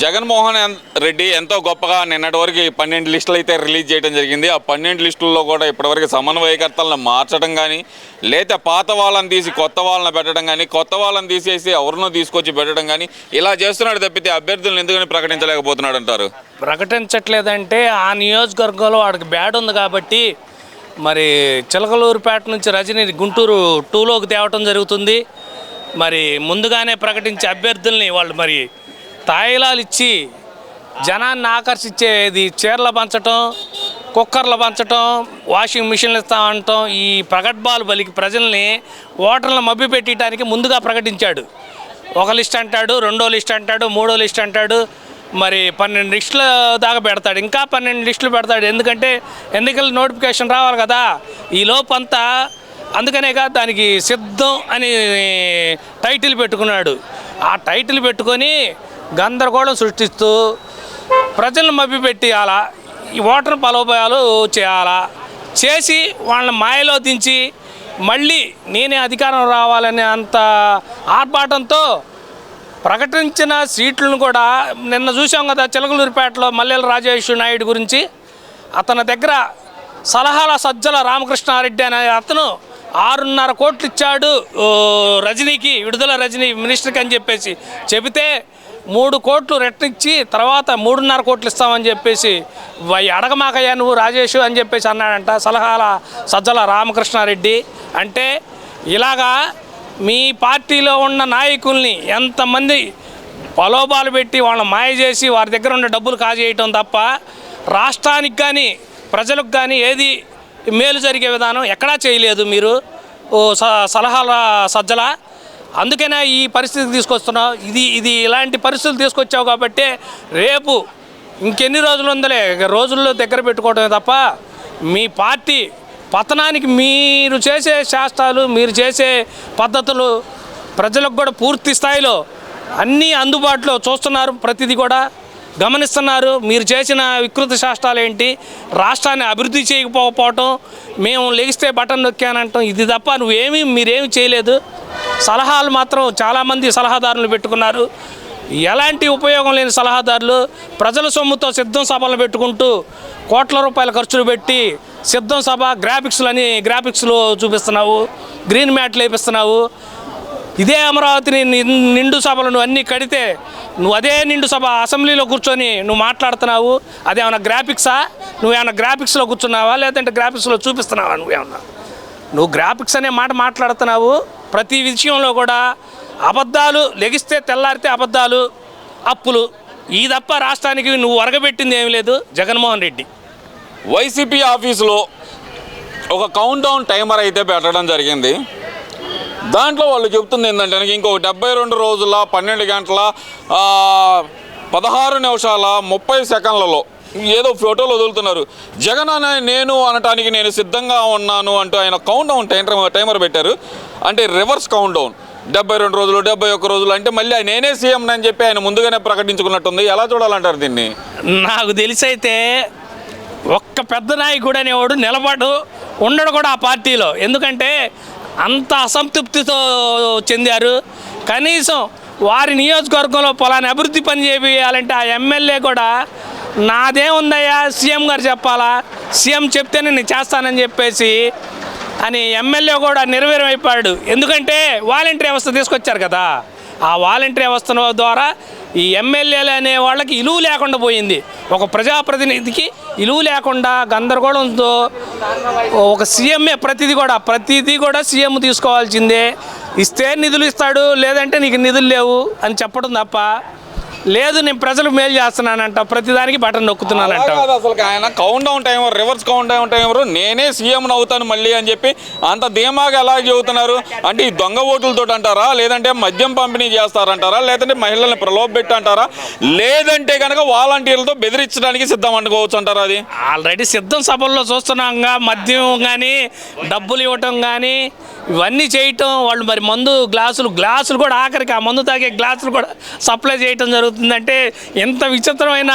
జగన్మోహన్ రెడ్డి ఎంతో గొప్పగా నిన్నటి వరకు 12 లిస్టులు అయితే రిలీజ్ చేయడం జరిగింది. ఆ 12 లిస్టుల్లో కూడా ఇప్పటివరకు సమన్వయకర్తలను మార్చడం కానీ, లేదా పాత వాళ్ళని తీసి కొత్త వాళ్ళని పెట్టడం కానీ, కొత్త వాళ్ళని తీసేసి ఎవరినో తీసుకొచ్చి పెట్టడం కానీ ఇలా చేస్తున్నాడు తప్పితే అభ్యర్థులను ఎందుకని ప్రకటించలేకపోతున్నాడు అంటారు? ప్రకటించట్లేదంటే ఆ నియోజకవర్గంలో వాడికి బ్యాడ్ ఉంది కాబట్టి మరి చిలకలూరుపేట నుంచి రజనీ గుంటూరు 2లోకి తేవటం జరుగుతుంది. మరి ముందుగానే ప్రకటించే అభ్యర్థుల్ని వాళ్ళు మరి తాయిలాలు ఇచ్చి జనాన్ని ఆకర్షించేది చీరలు పంచటం, కుక్కర్లు పంచటం, వాషింగ్ మిషన్లు ఇస్తామంటాం, ఈ ప్రగట్భాలు బలికి ప్రజల్ని ఓటర్లను మభ్య పెట్టడానికి ముందుగా ప్రకటించాడు. ఒక లిస్ట్ అంటాడు, 2వ లిస్ట్ అంటాడు, 3వ లిస్ట్ అంటాడు, మరి 12 లిస్టుల దాకా పెడతాడు. ఇంకా 12 లిస్టులు పెడతాడు. ఎందుకంటే ఎన్నికల నోటిఫికేషన్ రావాలి కదా. ఈ లోపంతా అందుకనేగా దానికి సిద్ధం అని టైటిల్ పెట్టుకున్నాడు. ఆ టైటిల్ పెట్టుకొని గందరగోళం సృష్టిస్తూ ప్రజలను మభ్యపెట్టి అలా ఈ ఓటర్ బలోపాయాలు చేయాలా చేసి వాళ్ళని మాయలో దించి మళ్ళీ నేనే అధికారం రావాలనే అంత ఆర్భాటంతో ప్రకటించిన సీట్లను కూడా నిన్న చూసాం కదా. చిలకలూరిపేటలో మల్లెల రాజేష్ నాయుడు గురించి అతని దగ్గర సలహాల సజ్జల రామకృష్ణారెడ్డి అనే అతను 6.5 కోట్లు ఇచ్చాడు రజనీకి, విడుదల రజనీ మినిస్టర్కి అని చెప్పేసి చెబితే 3 కోట్లు రెట్టించి తర్వాత 3.5 కోట్లు ఇస్తామని చెప్పేసి అడగమాకయ్యా నువ్వు రాజేష్ అని చెప్పేసి అన్నాడంట సలహాల సజ్జల రామకృష్ణారెడ్డి. అంటే ఇలాగా మీ పార్టీలో ఉన్న నాయకుల్ని ఎంతమంది ప్రలోభాలు పెట్టి వాళ్ళని మాయ చేసి వారి దగ్గర ఉన్న డబ్బులు కాజేయటం తప్ప రాష్ట్రానికి కానీ ప్రజలకు కానీ ఏది మేలు జరిగే విధానం ఎక్కడా చేయలేదు మీరు సలహాల సజ్జల. అందుకనే ఈ పరిస్థితి తీసుకొస్తున్నావు. ఇది ఇలాంటి పరిస్థితులు తీసుకొచ్చావు కాబట్టి రేపు ఇంకెన్ని రోజులు ఉందలే రోజుల్లో దగ్గర పెట్టుకోవడమే తప్ప మీ పార్టీ పతనానికి మీరు చేసే శాస్త్రాలు, మీరు చేసే పద్ధతులు ప్రజలకు కూడా పూర్తి స్థాయిలో అన్నీ అందుబాటులో చూస్తున్నారు, ప్రతిదీ కూడా గమనిస్తున్నారు. మీరు చేసిన వికృత శాస్త్రాలు ఏంటి, రాష్ట్రాన్ని అభివృద్ధి చేయకపోవటం, మేము లెగిస్తే బటన్ నొక్కానంటాం, ఇది తప్ప మీరేమీ చేయలేదు. సలహాలు మాత్రం చాలామంది సలహాదారులు పెట్టుకున్నారు. ఎలాంటి ఉపయోగం లేని సలహాదారులు ప్రజల సొమ్ముతో సిద్ధం సభలు పెట్టుకుంటూ కోట్ల రూపాయల ఖర్చులు పెట్టి సిద్ధం సభ గ్రాఫిక్స్లో చూపిస్తున్నావు, గ్రీన్ మ్యాట్లు వేపిస్తున్నావు. ఇదే అమరావతిని నిండు సభలను అన్నీ కడితే నువ్వు అదే నిండు సభ అసెంబ్లీలో కూర్చొని నువ్వు మాట్లాడుతున్నావు. అదేమన్నా గ్రాఫిక్సా? నువ్వేమన్నా గ్రాఫిక్స్లో కూర్చున్నావా లేదంటే గ్రాఫిక్స్లో చూపిస్తున్నావా? నువ్వు గ్రాఫిక్స్ అనే మాట మాట్లాడుతున్నావు. ప్రతి విషయంలో కూడా అబద్ధాలు, లెగిస్తే తెల్లారితే అబద్ధాలు, అప్పులు, ఈ తప్ప రాష్ట్రానికి నువ్వు ఒరగబెట్టింది ఏమీ లేదు జగన్మోహన్ రెడ్డి. వైసీపీ ఆఫీసులో ఒక కౌంట్ డౌన్ టైమర్ అయితే పెట్టడం జరిగింది. దాంట్లో వాళ్ళు చెప్తుంది ఏంటంటే ఇంకో 72 రోజుల 12 గంటల 16 నిమిషాల 30 సెకండ్లలో ఏదో ఫోటోలు వదులుతున్నారు. జగన్ అనే నేను అనటానికి నేను సిద్ధంగా ఉన్నాను అంటూ ఆయన కౌంట్ డౌన్ టైమర్ పెట్టారు. అంటే రివర్స్ కౌంట్ డౌన్ 72 రోజులు 71 రోజులు అంటే మళ్ళీ నేనే సీఎం అని చెప్పి ఆయన ముందుగానే ప్రకటించుకున్నట్టుంది. ఎలా చూడాలంటారు దీన్ని? నాకు తెలిసైతే ఒక్క పెద్ద నాయకుడు అనేవాడు ఉండడు కూడా ఆ పార్టీలో. ఎందుకంటే అంత అసంతృప్తితో చెందారు. కనీసం వారి నియోజకవర్గంలో పొలాన్ని అభివృద్ధి పని చేయాలంటే ఆ ఎమ్మెల్యే కూడా నాదేముందయ్యా సీఎం గారు చెప్పాలా, సీఎం చెప్తేనే నేను చేస్తానని చెప్పేసి అని ఎమ్మెల్యే కూడా నెరవేరైపోయాడు. ఎందుకంటే వాలంటరీ వ్యవస్థ తీసుకొచ్చారు కదా. ఆ వాలంటరీ వ్యవస్థ ద్వారా ఈ ఎమ్మెల్యేలు అనే వాళ్ళకి ఇలువ లేకుండా పోయింది. ఒక ప్రజాప్రతినిధికి ఇలువ లేకుండా గందరగోళంతో ఒక సీఎంఏ ప్రతిదీ కూడా సీఎం తీసుకోవాల్సిందే. ఇస్తే నిధులు ఇస్తాడు, లేదంటే నీకు నిధులు లేవు అని చెప్పడం తప్ప లేదు నేను ప్రజలకు మేలు చేస్తున్నానంట, ప్రతిదానికి బటన్ నొక్కుతున్నానంట. అసలు ఆయన count down timer, reverse count down timer నేనే సీఎం అవుతాను మళ్ళీ అని చెప్పి అంత ధీమాగా ఎలా చెబుతున్నారు? అంటే ఈ దొంగ ఓటులతో అంటారా, లేదంటే మద్యం పంపిణీ చేస్తారంటారా, లేదంటే మహిళల్ని ప్రలోభపెట్టి అంటారా, లేదంటే కనుక వాలంటీర్లతో బెదిరించడానికి సిద్ధం అనుకోవచ్చు అంటారా? అది ఆల్రెడీ సిద్ధం సభల్లో చూస్తున్నాంగా. మద్యం కానీ డబ్బులు ఇవ్వటం కానీ ఇవన్నీ చేయటం, వాళ్ళు మరి మందు గ్లాసులు కూడా ఆఖరికి ఆ మందు తాగే గ్లాసులు కూడా సప్లై చేయటం జరుగుతుందంటే ఎంత విచిత్రమైన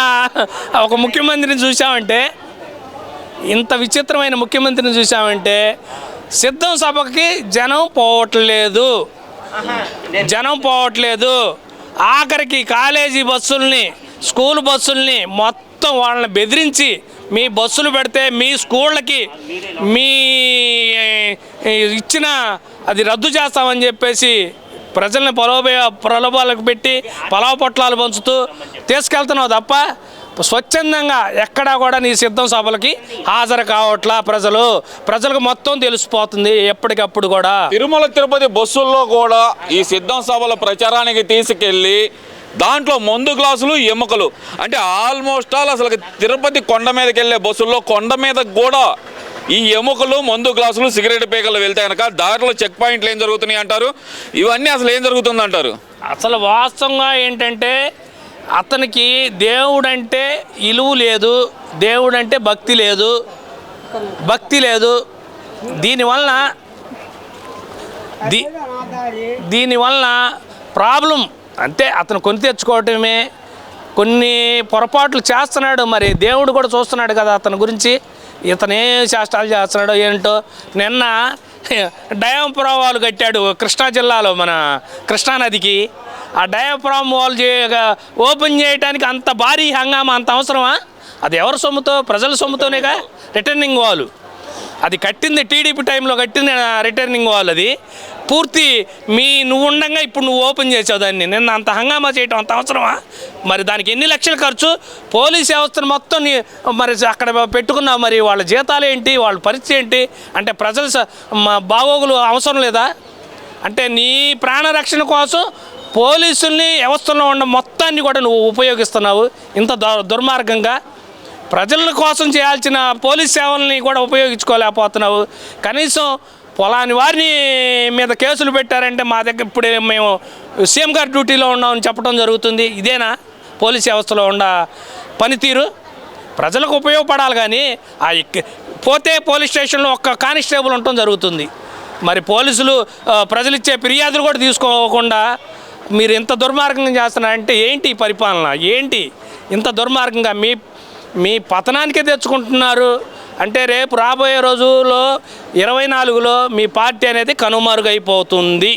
ఒక ముఖ్యమంత్రిని చూసామంటే సిద్ధం సభకి జనం పోవట్లేదు. ఆఖరికి కాలేజీ బస్సుల్ని స్కూల్ బస్సుల్ని మొత్తం వాళ్ళని బెదిరించి మీ బస్సులు పెడితే మీ స్కూళ్ళకి మీ ఇచ్చిన అది రద్దు చేస్తామని చెప్పేసి ప్రజల్ని ప్రలోభాలకు పెట్టి పలావ పొట్లాలు పంచుతూ తీసుకెళ్తున్నావు తప్ప స్వచ్ఛందంగా ఎక్కడా కూడా నీ సిద్ధం సభలకి హాజరు కావట్లా. ప్రజలకు మొత్తం తెలిసిపోతుంది ఎప్పటికప్పుడు కూడా. తిరుమల తిరుపతి బస్సుల్లో కూడా ఈ సిద్ధం సభల ప్రచారానికి తీసుకెళ్ళి దాంట్లో మందు గ్లాసులు ఎముకలు అంటే ఆల్మోస్ట్ ఆల్ అసలు తిరుపతి కొండ మీదకి వెళ్ళే బస్సుల్లో కొండ మీద కూడా ఈ ఎముకలు మందు గ్లాసులు సిగరెట్ పీకలు వెళ్తే కనుక దారిలో చెక్ పాయింట్లు ఏం జరుగుతున్నాయి అంటారు? ఇవన్నీ అసలు ఏం జరుగుతుంది అంటారు? అసలు వాస్తవంగా ఏంటంటే అతనికి దేవుడంటే ఇలువ లేదు, దేవుడంటే భక్తి లేదు. దీనివలన ప్రాబ్లం అంతే. అతను కొని తెచ్చుకోవటమే, కొన్ని పొరపాట్లు చేస్తున్నాడు. మరి దేవుడు కూడా చూస్తున్నాడు కదా అతని గురించి, ఇతను ఏ శాస్త్రాలు చేస్తున్నాడో ఏంటో. నిన్న డయాఫ్రామ్ వాల్ కట్టాడు కృష్ణా జిల్లాలో, మన కృష్ణానదికి. ఆ డయాఫ్రామ్ వాల్ ఓపెన్ చేయడానికి అంత భారీ హంగామా, అంత అవసరమా? అది ఎవరి సొమ్ముతో? ప్రజల సొమ్ముతోనేగా రిటర్నింగ్ వాల్. అది కట్టింది టీడీపీ టైంలో కట్టింది రిటర్నింగ్ వాల్. అది పూర్తి నువ్వు ఉండగా ఇప్పుడు నువ్వు ఓపెన్ చేసావు దాన్ని. నిన్న అంత హంగామా చేయటం అంత అవసరమా? మరి దానికి ఎన్ని లక్షలు ఖర్చు? పోలీస్ వ్యవస్థను మొత్తం మరి అక్కడ పెట్టుకున్నావు. మరి వాళ్ళ జీతాలు ఏంటి, వాళ్ళ పరిస్థితి ఏంటి? అంటే ప్రజల బాగోగులు అవసరం లేదా? అంటే నీ ప్రాణరక్షణ కోసం పోలీసుల్ని వ్యవస్థలో ఉన్న మొత్తాన్ని కూడా నువ్వు ఉపయోగిస్తున్నావు ఇంత దుర్మార్గంగా. ప్రజల కోసం చేయాల్సిన పోలీస్ సేవల్ని కూడా ఉపయోగించుకోలేకపోతున్నావు. కనీసం పొలాని వారిని మీద కేసులు పెట్టారంటే మా దగ్గర ఇప్పుడు మేము సీఎం గారి డ్యూటీలో ఉన్నామని చెప్పడం జరుగుతుంది. ఇదేనా పోలీస్ వ్యవస్థలో ఉన్న పనితీరు? ప్రజలకు ఉపయోగపడాలి కానీ పోతే పోలీస్ స్టేషన్లో ఒక్క కానిస్టేబుల్ ఉండటం జరుగుతుంది. మరి పోలీసులు ప్రజలు ఇచ్చే ఫిర్యాదులు కూడా తీసుకోకుండా మీరు ఇంత దుర్మార్గంగా చేస్తున్నారంటే ఏంటి పరిపాలన? ఏంటి ఇంత దుర్మార్గంగా మీ పతనానికే తెచ్చుకుంటున్నారు? అంటే రేపు రాబోయే రోజుల్లో 24లో మీ పార్టీ అనేది కనుమరుగైపోతుంది.